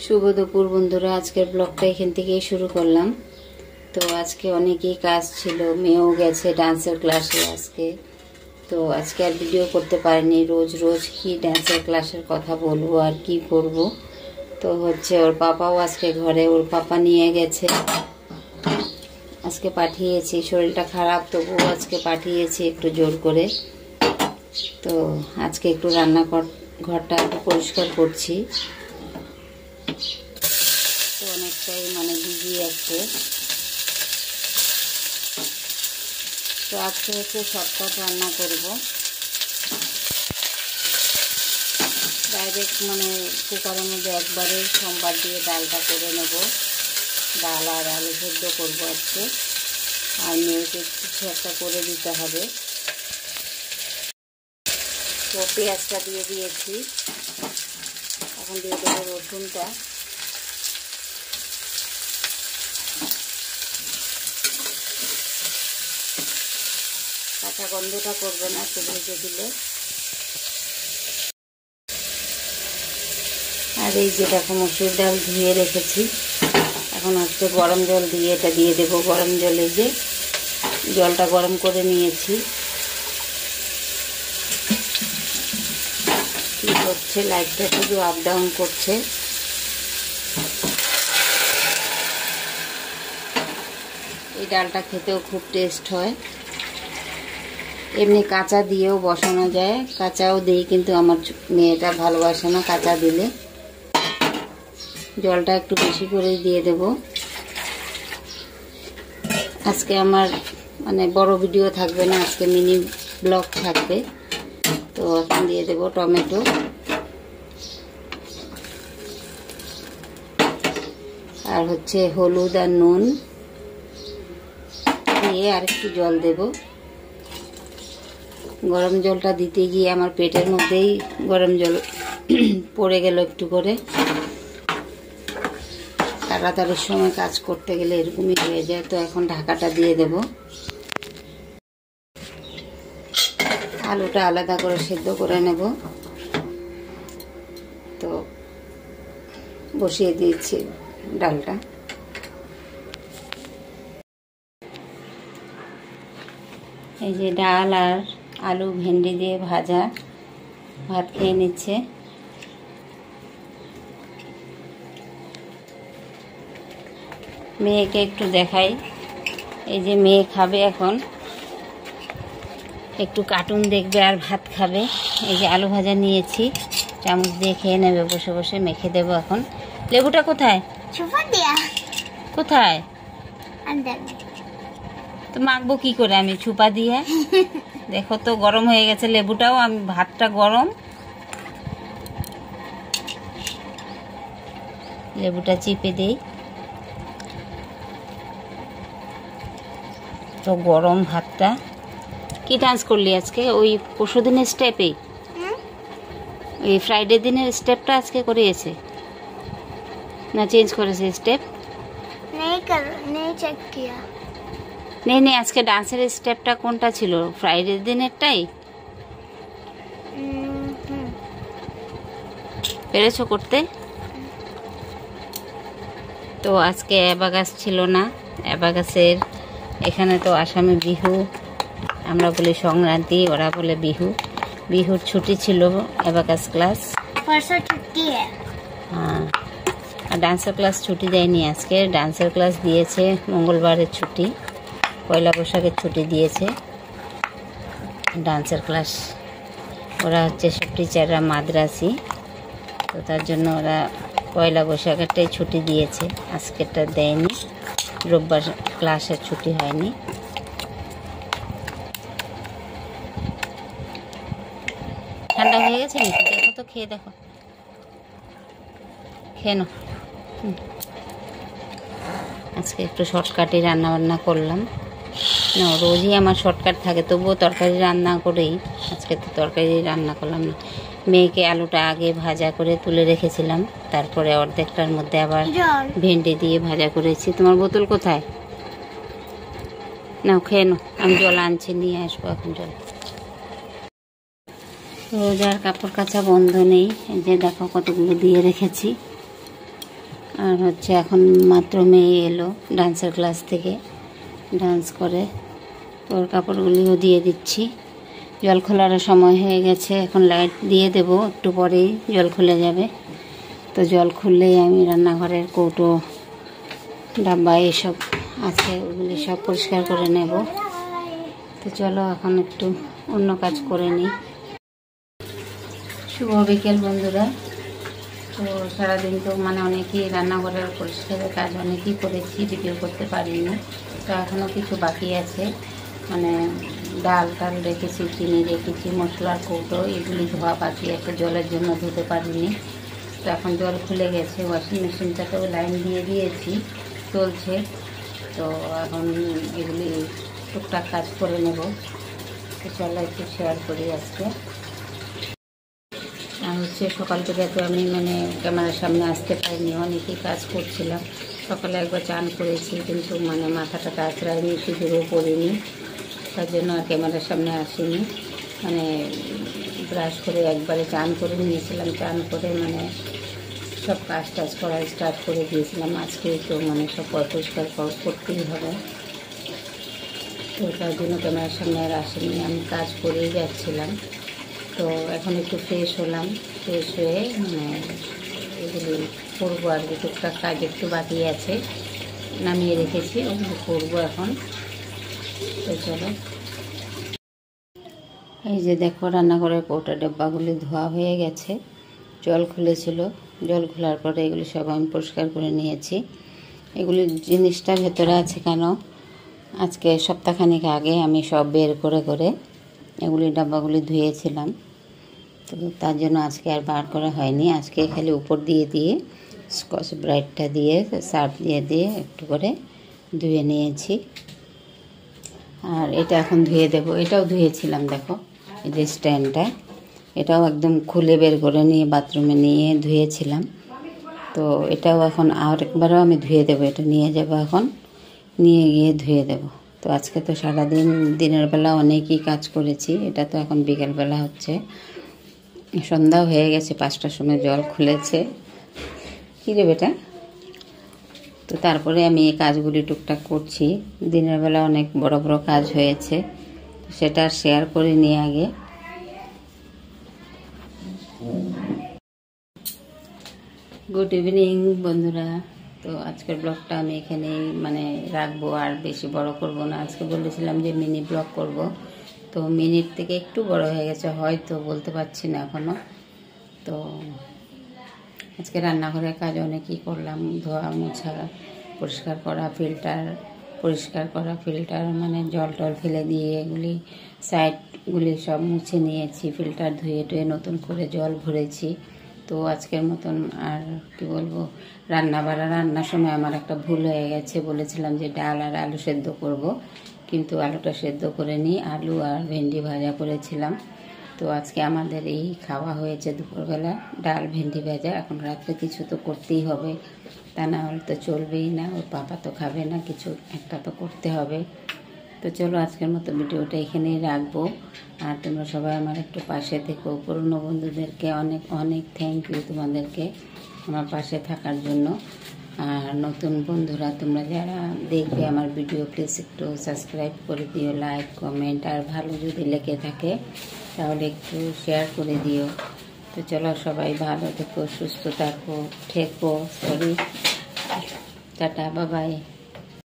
শুভ দুপুর বন্ধুরা, আজকের ব্লগটা এখান থেকেই শুরু করলাম। তো আজকে অনেকই কাজ ছিল, মেয়েও গেছে ডান্সের ক্লাসে আজকে। তো আজকে আর ভিডিও করতে পারিনি। রোজ রোজ কি ডান্সের ক্লাসের কথা বলবো আর কি করব। তো ওর পাপাও আজকে ঘরে, ওর পাপা নিয়ে গেছে। আজকে পাঠিয়েছি, শরীরটা খারাপ তবুও আজকে পাঠিয়েছি একটু জোর করে। তো আজকে একটু ঘরটা একটু পরিষ্কার করছি। তো অনেকটাই বিজি আছে। তো আজকে একটু শর্টকাট রান্না করব। ডাইরেক্ট কুকারের মধ্যে একবারে সোমবার দিয়ে ডালটা করে নেব। ডাল আর আলু সেদ্ধ করবো আজকে। আর মেয়েকে কিছু একটা করে দিতে হবে। তো পেঁয়াজটা দিয়ে দিয়েছি, এখন দিয়ে দেবো রসুনটা। কাঁচা গন্ধটা করবে না একটু ভেজে দিলে। আর এই যে দেখো মসুর ডাল ধুয়ে রেখেছি, এখন হচ্ছে গরম জল দিয়ে এটা দিয়ে দেবো। গরম জলে যে জলটা গরম করে নিয়েছি। কি করছে, লাইটটা শুধু আপ ডাউন করছে। এই ডালটা খেতেও খুব টেস্ট হয়। এমনি কাঁচা দিয়েও বসানো যায়, কাঁচাও দিই, কিন্তু আমার মেয়েটা ভালোবাসে না কাঁচা দিলে। জলটা একটু বেশি করে দিয়ে দেব। আজকে আমার বড় ভিডিও থাকবে না, আজকে মিনি ব্লগ থাকবে। তো এখন দিয়ে দেব টমেটো, আর হলুদ আর নুন দিয়ে আর একটু জল দেব। গরম জলটা দিতে গিয়ে আমার পেটের মধ্যেই গরম জল পড়ে গেল একটু করে। তাড়াতাড়ির সময় কাজ করতে গেলে এরকমই হয়ে যায়। তো এখন ঢাকাটা দিয়ে দেব। আলুটা আলাদা করে সেদ্ধ করে নেব। তো বসিয়ে দিয়েছি ডালটা। এই যে ডাল আর আলু ভেন্ডি দিয়ে ভাজা, ভাত খেয়ে নিচ্ছে। মেয়েকে একটু দেখাই। এই যে মেয়ে খাবে এখন, একটু কার্টুন দেখবে আর ভাত খাবে। এই যে আলু ভাজা নিয়েছি, চামচ দিয়ে খেয়ে নেবে বসে বসে। মেখে দেবো এখন। লেবুটা কোথায়? কোথায়? তো মাখবো কি করে আমি ছুপা দিয়ে? দেখো তো গরম হয়ে গেছে লেবুটাও, আমি ভাতটা গরম। লেবুটা চিপে দেই। তো গরম ভাতটা। কি ডান্স করলি আজকে? ওই পরশু দিনের স্টেপে, ওই ফ্রাইডে দিনের স্টেপটা আজকে করিয়েছে না চেঞ্জ করেছে স্টেপ? নেই, আজকে ডান্সের স্টেপটা কোনটা ছিল? ফ্রাইডে দিনেরটাই পেরেছো করতে? তো আজকে অ্যাবাকাস ছিল না। অ্যাবাকাসের এখানে তো আসামে বিহু, আমরা বলি সংক্রান্তি, ওরা বলে বিহু। বিহুর ছুটি ছিল, অ্যাবাকাস ক্লাস। হ্যাঁ, আর ডান্সের ক্লাস ছুটি দেয়নি আজকে। ডান্সের ক্লাস দিয়েছে মঙ্গলবারের ছুটি, পয়লা বৈশাখের ছুটি দিয়েছে। ডান্সের ক্লাস ওরা সব টিচাররা মাদ্রাসি, তো তার জন্য ওরা পয়লা বৈশাখেরটাই ছুটি দিয়েছে, আজকেরটা দেয়নি। রোববার ক্লাসের ছুটি হয়নি। ঠান্ডা হয়ে গেছে নাকি? দেখো তো, খেয়ে দেখো, খেয়ে নাও। আজকে একটু শর্টকাটে রান্না বান্না করলাম। না, রোজই আমার শর্টকাট থাকে, তবুও তরকারি রান্না করেই। আজকে তো তরকারি রান্না করলাম না। মেয়েকে আলুটা আগে ভাজা করে তুলে রেখেছিলাম, তারপরে অর্ধেকটার মধ্যে আবার ভেন্ডি দিয়ে ভাজা করেছি। তোমার বোতল কোথায়? নাও খেয়ে নাও, আমি জল আনছি, নিয়ে আসবো এখন জল। রোজ আর কাপড় কাচা বন্ধ নেই। এই যে দেখো কতগুলো দিয়ে রেখেছি। আর হচ্ছে এখন মাত্র মেয়ে এলো ডান্সের ক্লাস থেকে, ডান্স করে। তো ওর কাপড়গুলিও দিয়ে দিচ্ছি। জল খোলার সময় হয়ে গেছে, এখন লাইট দিয়ে দেব, একটু পরেই জল খুলে যাবে। তো জল খুললেই আমি রান্নাঘরের কৌটো ডাব্বা এসব আছে ওগুলি সব পরিষ্কার করে নেব। তো চলো এখন একটু অন্য কাজ করে নিই। শুভ বিকেল বন্ধুরা। তো সারাদিন তো অনেকই রান্নাঘরের পরিষ্কারের কাজ অনেকই করেছি, ভিডিও করতে পারিনি। তো এখনও কিছু বাকি আছে, ডাল টাল রেখেছি, চিনি রেখেছি, মশলার কৌটো এগুলি ধোয়া বাকি আছে, জলের জন্য ধুতে পারিনি। তো এখন জল খুলে গেছে, ওয়াশিং মেশিনটাতেও লাইন দিয়ে দিয়েছি, চলছে। তো এখন এগুলি টুকটাক কাজ করে নেব। তো চলো একটু শেয়ার করি আজকে। আর হচ্ছে সকাল থেকে তো আমি ক্যামেরার সামনে আসতে পারিনি, অনেকই কাজ করছিলাম। সকালে একবার চান করেছি, কিন্তু মাথাটা আঁচড়াইনি, সিঁদুরও পরিনি, তার জন্য আর ক্যামেরার সামনে আসিনি। ব্রাশ করে একবারে চান করে নিয়েছিলাম, চান করে সব কাজ টাজ করা স্টার্ট করে দিয়েছিলাম। আজকে তো সব পরিষ্কার করতেই হবে, তো তার জন্য ক্যামেরার সামনে আর আসেনি, আমি কাজ করেই যাচ্ছিলাম। তো এখন একটু ফ্রেশ হলাম, ফ্রেশ হয়ে এগুলি করবো আর কি। টুকটাক কাজ একটু বাকি আছে, নামিয়ে রেখেছি, ওগুলো করবো এখন। তো চলো, এই যে দেখো রান্নাঘরের কৌটা ডাব্বাগুলি ধোয়া হয়ে গেছে, জল খুলেছিল, জল খোলার পরে এগুলি সব আমি পরিষ্কার করে নিয়েছি। এগুলি জিনিসটা ভেতরে আছে কেন, আজকে সপ্তাহখানেক আগে আমি সব বের করে করে এগুলি ডাব্বাগুলি ধুয়েছিলাম। তো তার জন্য আজকে আর বার করা হয়নি। আজকে খালি উপর দিয়ে দিয়ে স্কচ ব্রাইটটা দিয়ে সার্ফ দিয়ে দিয়ে একটু করে ধুয়ে নিয়েছি। আর এটা এখন ধুয়ে দেব। এটাও ধুয়েছিলাম, দেখো এই যে স্ট্যান্ডটা, এটাও একদম খুলে বের করে নিয়ে বাথরুমে নিয়ে ধুয়েছিলাম। তো এটাও এখন আর একবারও আমি ধুয়ে দেবো, এটা নিয়ে যাব, এখন নিয়ে গিয়ে ধুয়ে দেব। তো আজকে তো সারাদিন দিনের বেলা অনেকই কাজ করেছি, এটা তো এখন বিকেলবেলা হচ্ছে, সন্ধ্যাও হয়ে গেছে, 5টার সময় জল খুলেছে। কী রে বেটা? তো তারপরে আমি এই কাজগুলি টুকটাক করছি। দিনের বেলা অনেক বড় বড় কাজ হয়েছে, সেটা শেয়ার করে নিয়ে আগে। গুড ইভিনিং বন্ধুরা। তো আজকের ব্লগটা আমি এখানেই রাখবো, আর বেশি বড় করব না। আজকে বলেছিলাম যে মিনি ব্লগ করব, তো মিনিট থেকে একটু বড় হয়ে গেছে, হয়তো বলতে পারছি না এখনও। তো আজকে রান্নাঘরের কাজ অনেকই করলাম, ধোয়া মোছা, পরিষ্কার করা, ফিল্টার পরিষ্কার করা, ফিল্টার জল টল ফেলে দিয়ে এগুলি সাইডগুলি সব মুছে নিয়েছি, ফিল্টার ধুয়ে টুয়ে নতুন করে জল ভরেছি। তো আজকের মতন আর কি বলবো, রান্নার সময় আমার একটা ভুল হয়ে গেছে। বলেছিলাম যে ডাল আর আলু সেদ্ধ করব, কিন্তু আলুটা সেদ্ধ করে নিই, আলু আর ভেন্ডি ভাজা করেছিলাম। তো আজকে আমাদের এই খাওয়া হয়েছে দুপুরবেলা, ডাল ভেন্ডি ভাজা। এখন রাত্রে কিছু তো করতেই হবে, তা না হলে তো চলবেই না, ওর পাপা তো খাবে না, কিছু একটা তো করতে হবে। তো চলো আজকের মতো ভিডিওটা এখানেই রাখবো। আর তোমরা সবাই আমার একটু পাশে থেকো। পুরনো বন্ধুদেরকে অনেক অনেক থ্যাংক ইউ তোমাদেরকে আমার পাশে থাকার জন্য। আর নতুন বন্ধুরা তোমরা যারা দেখবে আমার ভিডিও, প্লিজ একটু সাবস্ক্রাইব করে দিও, লাইক কমেন্ট, আর ভালো যদি লেগে থাকে তাহলে একটু শেয়ার করে দিও। তো চলো সবাই ভালো থেকো, সুস্থ থেকো, টাটা, বাই বাই।